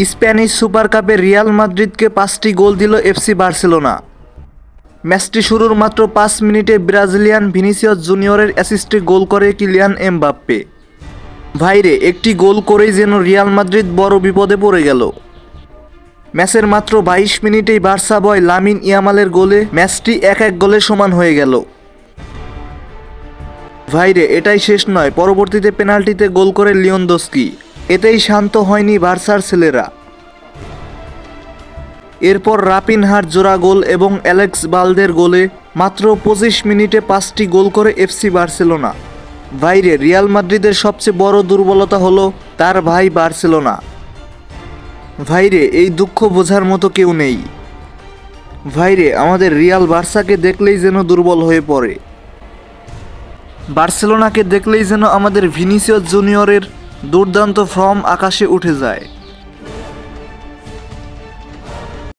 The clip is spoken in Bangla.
স্প্যানিশ সুপার কাপে রিয়াল মাদ্রিদকে 5টি গোল দিল এফসি বার্সেলোনা। ম্যাচটি শুরুর মাত্র 5 মিনিটে ব্রাজিলিয়ান ভিনিসিয়াস জুনিয়রের অ্যাসিস্টে গোল করে কিলিয়ান এমবাপ্পে। ভাইরে, একটি গোল করেই যেন রিয়াল মাদ্রিদ বড় বিপদে পড়ে গেল। ম্যাচের মাত্র 22 মিনিটেই বার্সা বয় লামিন ইয়ামালের গোলে ম্যাচটি 1-1 গোলে সমান হয়ে গেল। ভাইরে, এটাই শেষ নয়, পরবর্তীতে পেনাল্টিতে গোল করে লিওনদস্কি। এতেই শান্ত হয়নি বার্সার ছেলেরা। এরপর রাপিনহার জোড়া গোল এবং অ্যালেক্স বালদের গোলে মাত্র 25 মিনিটে 5টি গোল করে এফসি বার্সেলোনা। ভাইরে, রিয়াল মাদ্রিদের সবচেয়ে বড় দুর্বলতা হলো তার ভাই বার্সেলোনা। ভাইরে, এই দুঃখ বোঝার মতো কেউ নেই। ভাইরে, আমাদের রিয়াল বার্সাকে দেখলেই যেন দুর্বল হয়ে পড়ে। বার্সেলোনাকে দেখলেই যেন আমাদের ভিনিসিয়াস জুনিয়রের দুর্দান্ত ফর্ম আকাশে উঠে যায়।